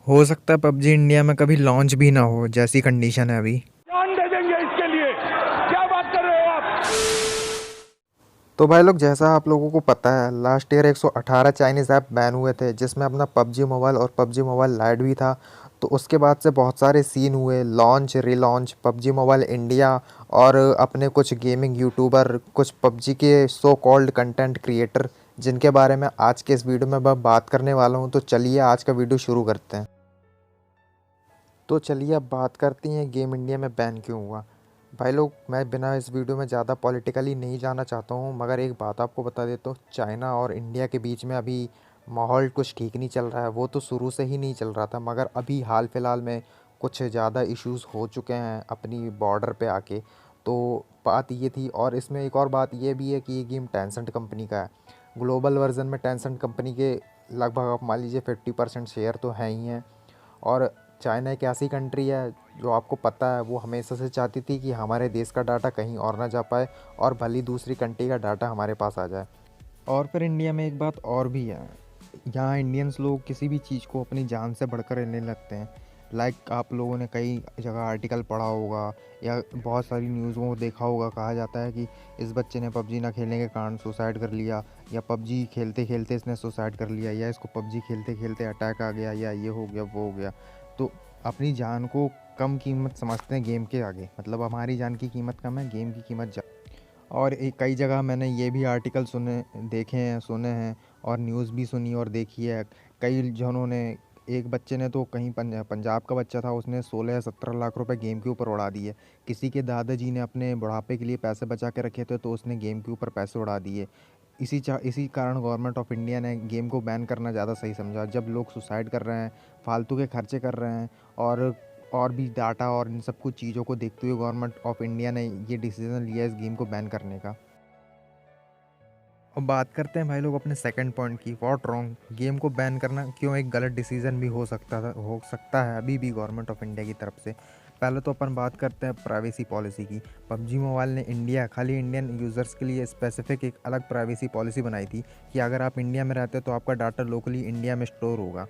हो सकता है पबजी इंडिया में कभी लॉन्च भी ना हो, जैसी कंडीशन है अभी। जान दे देंगे इसके लिए। क्या बात कर रहे हो आप? तो भाई लोग, जैसा आप लोगों को पता है, last year 118 Chinese app ban हुए थे, जिसमें अपना पबजी मोबाइल और पबजी मोबाइल लाइट भी था। तो उसके बाद से बहुत सारे सीन हुए, launch relaunch PUBG mobile India. और अपने कुछ गेमिंग यूट्यूबर, कुछ पबजी के सो कॉल्ड कंटेंट क्रिएटर, जिनके बारे में आज के इस वीडियो में मैं बात करने वाला हूँ। तो चलिए आज का वीडियो शुरू करते हैं। तो चलिए अब बात करते हैं गेम इंडिया में बैन क्यों हुआ। भाई लोग, मैं बिना इस वीडियो में ज़्यादा पॉलिटिकली नहीं जाना चाहता हूँ, मगर एक बात आपको बता देता हूँ, चाइना और इंडिया के बीच में अभी माहौल कुछ ठीक नहीं चल रहा है। वो तो शुरू से ही नहीं चल रहा था, मगर अभी हाल फिलहाल में कुछ ज़्यादा इश्यूज़ हो चुके हैं अपनी बॉर्डर पे आके। तो बात ये थी, और इसमें एक और बात ये भी है कि ये गेम टेंसेंट कंपनी का है। ग्लोबल वर्जन में टेंसेंट कंपनी के लगभग आप मान लीजिए 50% शेयर तो हैं ही हैं। और चाइना एक ऐसी कंट्री है जो आपको पता है, वो हमेशा से चाहती थी कि हमारे देश का डाटा कहीं और ना जा पाए, और भली दूसरी कंट्री का डाटा हमारे पास आ जाए। और फिर इंडिया में एक बात और भी है, यहाँ इंडियंस लोग किसी भी चीज़ को अपनी जान से बढ़कर लेने लगते हैं। लाइक आप लोगों ने कई जगह आर्टिकल पढ़ा होगा या बहुत सारी न्यूज़ों को देखा होगा, कहा जाता है कि इस बच्चे ने पबजी ना खेलने के कारण सुसाइड कर लिया, या पबजी खेलते खेलते इसने सुसाइड कर लिया, या इसको पबजी खेलते खेलते अटैक आ गया, या ये हो गया वो हो गया। तो अपनी जान को कम कीमत समझते हैं गेम के आगे। मतलब हमारी जान की कीमत कम है, गेम की कीमत ज़्यादा। और एक कई जगह मैंने ये भी आर्टिकल सुने, देखे हैं, सुने हैं, और न्यूज़ भी सुनी और देखी है। कई जनों ने, एक बच्चे ने तो कहीं पंजाब का बच्चा था, उसने 16 या 17 लाख रुपए गेम के ऊपर उड़ा दिए। किसी के दादाजी ने अपने बुढ़ापे के लिए पैसे बचा के रखे थे, तो उसने गेम के ऊपर पैसे उड़ा दिए। इसी कारण गवर्नमेंट ऑफ इंडिया ने गेम को बैन करना ज़्यादा सही समझा। जब लोग सुसाइड कर रहे हैं, फालतू के खर्चे कर रहे हैं, और भी डाटा और इन सब कुछ चीज़ों को देखते हुए गवर्नमेंट ऑफ इंडिया ने ये डिसीज़न लिया इस गेम को बैन करने का। अब बात करते हैं भाई लोग अपने सेकंड पॉइंट की, व्हाट रॉन्ग। गेम को बैन करना क्यों एक गलत डिसीजन भी हो सकता है अभी भी गवर्नमेंट ऑफ इंडिया की तरफ से। पहले तो अपन बात करते हैं प्राइवेसी पॉलिसी की। पबजी मोबाइल ने खाली इंडियन यूज़र्स के लिए स्पेसिफिक एक अलग प्राइवेसी पॉलिसी बनाई थी कि अगर आप इंडिया में रहते हो तो आपका डाटा लोकली इंडिया में स्टोर होगा।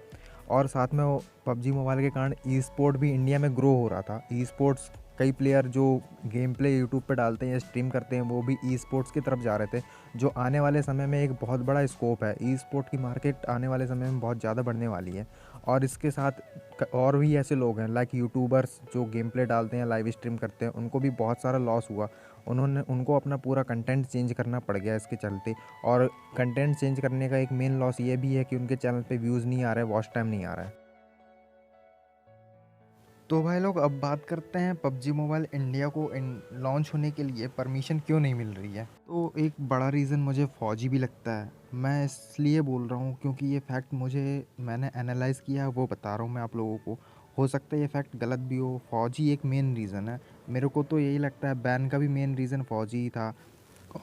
और साथ में वो पबजी मोबाइल के कारण ई स्पोर्ट भी इंडिया में ग्रो हो रहा था। ई स्पोर्ट्स, कई प्लेयर जो गेम प्ले यूट्यूब पे डालते हैं या स्ट्रीम करते हैं, वो भी ई स्पोर्ट्स की तरफ जा रहे थे, जो आने वाले समय में एक बहुत बड़ा स्कोप है। ई स्पोर्ट की मार्केट आने वाले समय में बहुत ज़्यादा बढ़ने वाली है। और इसके साथ और भी ऐसे लोग हैं लाइक यूट्यूबर्स जो गेम प्ले डालते हैं, लाइव स्ट्रीम करते हैं, उनको भी बहुत सारा लॉस हुआ। उनको अपना पूरा कंटेंट चेंज करना पड़ गया इसके चलते। और कंटेंट चेंज करने का एक मेन लॉस ये भी है कि उनके चैनल पे व्यूज़ नहीं आ रहे, वॉच टाइम नहीं आ रहा है। तो भाई लोग, अब बात करते हैं पबजी मोबाइल इंडिया को लॉन्च होने के लिए परमिशन क्यों नहीं मिल रही है। तो एक बड़ा रीज़न मुझे फ़ौजी भी लगता है। मैं इसलिए बोल रहा हूँ क्योंकि ये फैक्ट मैंने एनालाइज़ किया है, वो बता रहा हूँ मैं आप लोगों को। हो सकता है ये फैक्ट गलत भी हो। फ़ौजी एक मेन रीज़न है। मेरे को तो यही लगता है, बैन का भी मेन रीज़न फ़ौजी ही था।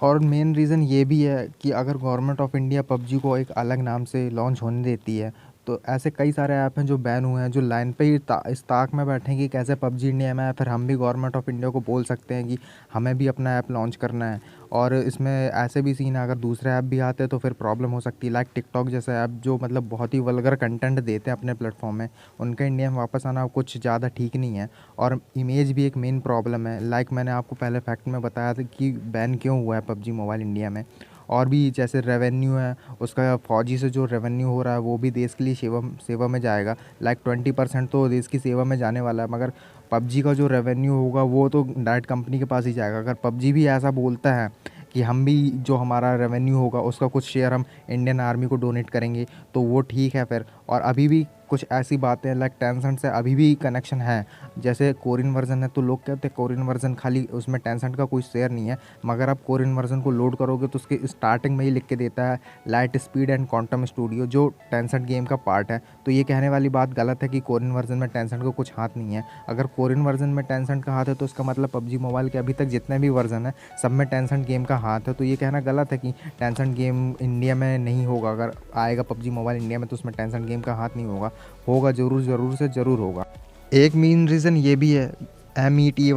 और मेन रीज़न ये भी है कि अगर गवर्नमेंट ऑफ इंडिया पबजी को एक अलग नाम से लॉन्च होने देती है, तो ऐसे कई सारे ऐप हैं जो बैन हुए हैं, जो लाइन पे ही इस ताक में बैठे हैं कि कैसे पबजी इंडिया में है, फिर हम भी गवर्नमेंट ऑफ इंडिया को बोल सकते हैं कि हमें भी अपना ऐप लॉन्च करना है। और इसमें ऐसे भी सीन है, अगर दूसरे ऐप भी आते हैं तो फिर प्रॉब्लम हो सकती है। लाइक टिकटॉक जैसे ऐप जो मतलब बहुत ही वल्गर कंटेंट देते हैं अपने प्लेटफॉर्म में, उनका इंडिया में वापस आना कुछ ज़्यादा ठीक नहीं है। और इमेज भी एक मेन प्रॉब्लम है। लाइक मैंने आपको पहले फैक्ट में बताया था कि बैन क्यों हुआ है पबजी मोबाइल इंडिया में। और भी जैसे रेवेन्यू है, उसका फ़ौजी से जो रेवेन्यू हो रहा है वो भी देश के लिए सेवा सेवा में जाएगा। लाइक 20% तो देश की सेवा में जाने वाला है, मगर पबजी का जो रेवेन्यू होगा वो तो डायरेक्ट कंपनी के पास ही जाएगा। अगर पबजी भी ऐसा बोलता है कि हम भी जो हमारा रेवेन्यू होगा उसका कुछ शेयर हम इंडियन आर्मी को डोनेट करेंगे, तो वो ठीक है फिर। और अभी भी कुछ ऐसी बातें लाइक टेंसेंट से अभी भी कनेक्शन है। जैसे कोरियन वर्जन है, तो लोग कहते हैं कोरियन वर्जन खाली उसमें टेंसेंट का कोई शेयर नहीं है, मगर आप कोरियन वर्जन को लोड करोगे तो उसके स्टार्टिंग में ही लिख के देता है light speed and quantum studio, जो टेंसेंट गेम का पार्ट है। तो ये कहने वाली बात गलत है कि कोरियन वर्जन में टेंसेंट को कुछ हाथ नहीं है। अगर कोरियन वर्जन में टेंसेंट का हाथ है तो इसका मतलब पबजी मोबाइल के अभी तक जितने भी वर्जन है सब में टेंसेंट गेम का हाथ है। तो ये कहना गलत है कि टेंसेंट गेम इंडिया में नहीं होगा। अगर आएगा पबजी मोबाइल इंडिया में तो उसमें टेंसेंट गेम का हाथ नहीं होगा। होगा ज़रूर, ज़रूर से ज़रूर होगा। एक मेन रीज़न ये भी है, METY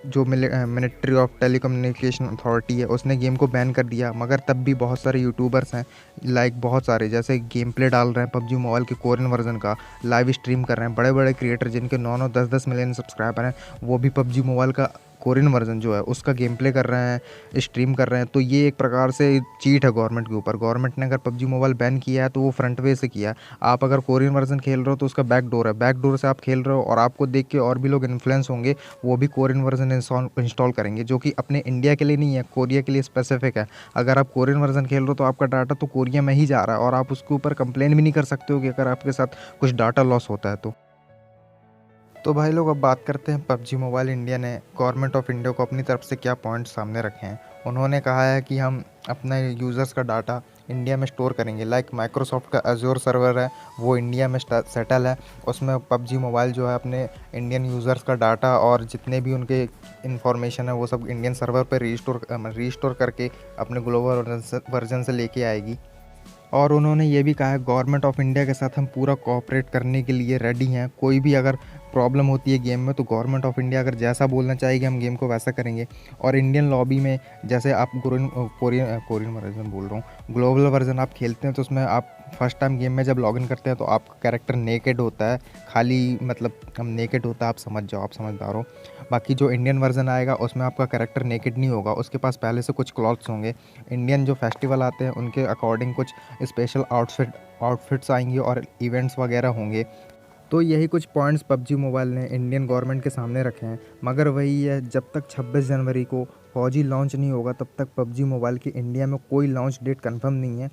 जो मिनिस्ट्री ऑफ टेलीकम्युनिकेशन अथॉरिटी है उसने गेम को बैन कर दिया, मगर तब भी बहुत सारे यूट्यूबर्स हैं, लाइक बहुत सारे जैसे गेम प्ले डाल रहे हैं पबजी मोबाइल के कोरियन वर्जन का, लाइव स्ट्रीम कर रहे हैं। बड़े बड़े क्रिएटर जिनके 9-9 10-10 मिलियन सब्सक्राइबर हैं, वो भी पबजी मोबाइल का कोरियन वर्जन जो है उसका गेम प्ले कर रहे हैं, स्ट्रीम कर रहे हैं। तो ये एक प्रकार से चीट है गवर्नमेंट के ऊपर। गवर्नमेंट ने अगर पबजी मोबाइल बैन किया है तो वो फ्रंट वे से किया है। आप अगर कोरियन वर्जन खेल रहे हो तो उसका बैक डोर है, बैक डोर से आप खेल रहे हो और आपको देख के और भी लोग इन्फ्लुएंस होंगे, वो भी कोरियन वर्जन इंस्टॉल करेंगे, जो कि अपने इंडिया के लिए नहीं है, कोरिया के लिए स्पेसिफिक है। अगर आप कोरियन वर्जन खेल रहे हो तो आपका डाटा तो कोरिया में ही जा रहा है और आप उसके ऊपर कंप्लेन भी नहीं कर सकते हो कि अगर आपके साथ कुछ डाटा लॉस होता है तो भाई लोग अब बात करते हैं पबजी मोबाइल इंडिया ने गवर्नमेंट ऑफ इंडिया को अपनी तरफ से क्या पॉइंट सामने रखे हैं। उन्होंने कहा है कि हम अपने यूज़र्स का डाटा इंडिया में स्टोर करेंगे, लाइक माइक्रोसॉफ्ट का एज्योर सर्वर है वो इंडिया में सेटल है, उसमें पबजी मोबाइल जो है अपने इंडियन यूज़र्स का डाटा और जितने भी उनके इन्फॉर्मेशन है वो सब इंडियन सर्वर पर रीस्टोर करके अपने ग्लोबल वर्जन से लेके आएगी। और उन्होंने ये भी कहा है गवर्नमेंट ऑफ इंडिया के साथ हम पूरा कोऑपरेट करने के लिए रेडी हैं। कोई भी अगर प्रॉब्लम होती है गेम में तो गवर्नमेंट ऑफ इंडिया अगर जैसा बोलना चाहेगी हम गेम को वैसा करेंगे। और इंडियन लॉबी में जैसे आप कोरियन वर्जन बोल रहा हूँ, ग्लोबल वर्जन आप खेलते हैं तो उसमें आप फर्स्ट टाइम गेम में जब लॉगिन करते हैं तो आपका कैरेक्टर नेकेड होता है, खाली मतलब हम नेकेड होता है, आप समझ जाओ, आप समझदार हो। बाकी जो इंडियन वर्जन आएगा उसमें आपका कैरेक्टर नेकेड नहीं होगा, उसके पास पहले से कुछ क्लॉथ्स होंगे। इंडियन जो फेस्टिवल आते हैं उनके अकॉर्डिंग कुछ स्पेशल आउटफिट्स आएंगे और इवेंट्स वगैरह होंगे। तो यही कुछ पॉइंट्स पबजी मोबाइल ने इंडियन गवर्नमेंट के सामने रखे हैं। मगर वही है, जब तक 26 जनवरी को फौजी लॉन्च नहीं होगा तब तक पबजी मोबाइल की इंडिया में कोई लॉन्च डेट कंफर्म नहीं है।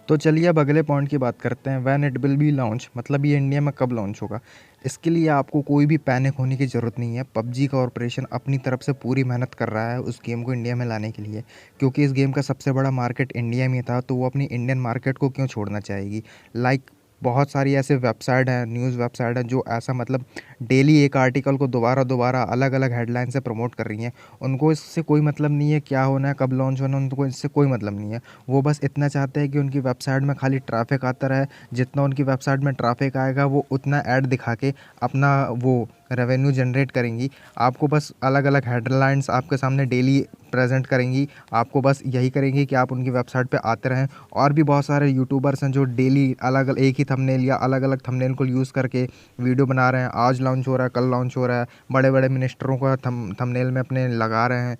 तो चलिए अब अगले पॉइंट की बात करते हैं, when it will be launch, मतलब ये इंडिया में कब लॉन्च होगा। इसके लिए आपको कोई भी पैनिक होने की ज़रूरत नहीं है। पबजी कॉरपोरेशन अपनी तरफ से पूरी मेहनत कर रहा है उस गेम को इंडिया में लाने के लिए, क्योंकि इस गेम का सबसे बड़ा मार्केट इंडिया में था, तो वो अपनी इंडियन मार्केट को क्यों छोड़ना चाहेगी। लाइक बहुत सारी ऐसे वेबसाइट हैं, न्यूज़ वेबसाइट हैं जो ऐसा मतलब डेली एक आर्टिकल को दोबारा दोबारा अलग अलग हेडलाइन से प्रमोट कर रही हैं। उनको इससे कोई मतलब नहीं है क्या होना है, कब लॉन्च होना है, उनको इससे कोई मतलब नहीं है। वो बस इतना चाहते हैं कि उनकी वेबसाइट में खाली ट्रैफिक आता रहे, जितना उनकी वेबसाइट में ट्रैफिक आएगा वो उतना ऐड दिखा के अपना वो रेवेन्यू जनरेट करेंगी। आपको बस अलग अलग हेडलाइंस आपके सामने डेली प्रेजेंट करेंगी, आपको बस यही करेंगी कि आप उनकी वेबसाइट पे आते रहें। और भी बहुत सारे यूट्यूबर्स हैं जो डेली अलग अलग एक ही थंबनेल या अलग अलग थंबनेल को यूज़ करके वीडियो बना रहे हैं, आज लॉन्च हो रहा है, कल लॉन्च हो रहा है, बड़े बड़े मिनिस्टरों का थंबनेल में अपने लगा रहे हैं।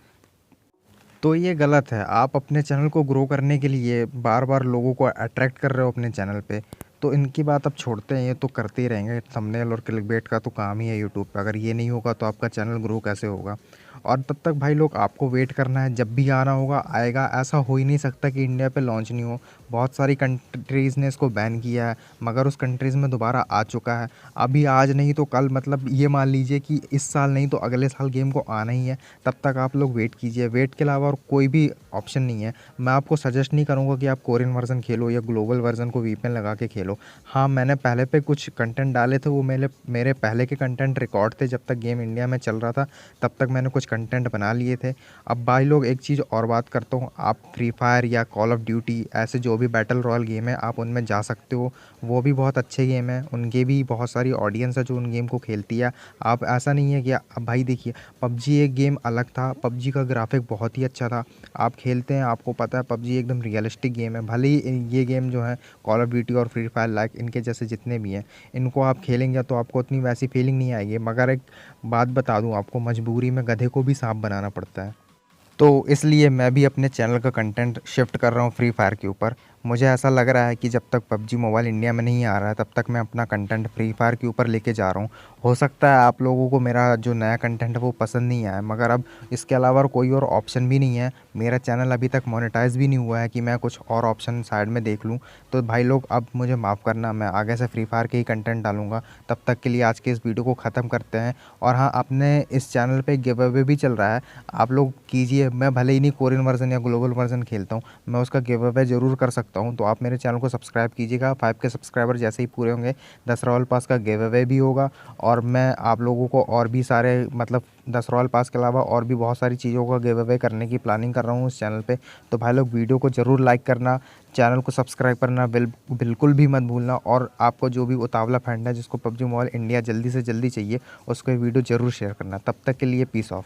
तो ये गलत है। आप अपने चैनल को ग्रो करने के लिए बार बार लोगों को अट्रैक्ट कर रहे हो अपने चैनल पे, तो इनकी बात अब छोड़ते हैं, ये तो करते ही रहेंगे। थंबनेल और क्लिकबेट का तो काम ही है यूट्यूब पे, अगर ये नहीं होगा तो आपका चैनल ग्रो कैसे होगा। और तब तक भाई लोग आपको वेट करना है, जब भी आना होगा आएगा। ऐसा हो ही नहीं सकता कि इंडिया पे लॉन्च नहीं हो। बहुत सारी कंट्रीज़ ने इसको बैन किया है, मगर उस कंट्रीज़ में दोबारा आ चुका है। अभी आज नहीं तो कल, मतलब ये मान लीजिए कि इस साल नहीं तो अगले साल गेम को आना ही है। तब तक आप लोग वेट कीजिए, वेट के अलावा और कोई भी ऑप्शन नहीं है। मैं आपको सजेस्ट नहीं करूँगा कि आप कोरियन वर्जन खेलो या ग्लोबल वर्जन को वीपीएन लगा के खेलो। हाँ, मैंने पहले पे कुछ कंटेंट डाले थे, वो मेरे पहले के कंटेंट रिकॉर्ड थे, जब तक गेम इंडिया में चल रहा था तब तक मैंने कुछ कंटेंट बना लिए थे। अब भाई लोग एक चीज़ और बात करता हूँ, आप फ्री फायर या कॉल ऑफ ड्यूटी ऐसे जो भी बैटल रॉयल गेम है आप उनमें जा सकते हो, वो भी बहुत अच्छे गेम है, उनके भी बहुत सारी ऑडियंस है जो उन गेम को खेलती है। आप ऐसा नहीं है कि अब भाई देखिए, पबजी एक गेम अलग था, पबजी का ग्राफिक बहुत ही अच्छा था। आप खेलते हैं, आपको पता है पबजी एकदम रियलिस्टिक गेम है। भले ही ये गेम जो है कॉल ऑफ ड्यूटी और फ्री फायर लाइक इनके जैसे जितने भी हैं, इनको आप खेलेंगे तो आपको उतनी वैसी फीलिंग नहीं आएगी। मगर एक बात बता दूं आपको, मजबूरी में गधे को भी सांप बनाना पड़ता है। तो इसलिए मैं भी अपने चैनल का कंटेंट शिफ्ट कर रहा हूँ फ्री फायर के ऊपर। मुझे ऐसा लग रहा है कि जब तक पबजी मोबाइल इंडिया में नहीं आ रहा है तब तक मैं अपना कंटेंट फ्री फायर के ऊपर लेके जा रहा हूँ। हो सकता है आप लोगों को मेरा जो नया कंटेंट है वो पसंद नहीं आया, मगर अब इसके अलावा और कोई और ऑप्शन भी नहीं है। मेरा चैनल अभी तक मोनेटाइज भी नहीं हुआ है कि मैं कुछ और ऑप्शन साइड में देख लूँ। तो भाई लोग अब मुझे माफ़ करना, मैं आगे से फ्री फायर के ही कंटेंट डालूँगा। तब तक के लिए आज के इस वीडियो को ख़त्म करते हैं। और हाँ, अपने इस चैनल पे गिव अवे भी चल रहा है, आप लोग कीजिए। मैं भले ही नहीं कोरियन वर्जन या ग्लोबल वर्जन खेलता हूँ, मैं उसका गिव अवे ज़रूर कर सकता हूँ। तो आप मेरे चैनल को सब्सक्राइब कीजिएगा। 5 के सब्सक्राइबर जैसे ही पूरे होंगे 10 रॉयल पास का गिव अवे भी होगा। और मैं आप लोगों को और भी सारे मतलब 10 रॉयल पास के अलावा और भी बहुत सारी चीज़ों का गिव अवे करने की प्लानिंग कर रहा हूँ उस चैनल पे। तो भाई लोग वीडियो को ज़रूर लाइक करना, चैनल को सब्सक्राइब करना बिल्कुल भी मत भूलना। और आपको जो भी उतावला फ्रेंड है जिसको पबजी मोबाइल इंडिया जल्दी से जल्दी चाहिए, उसको वीडियो ज़रूर शेयर करना। तब तक के लिए पीस ऑफ।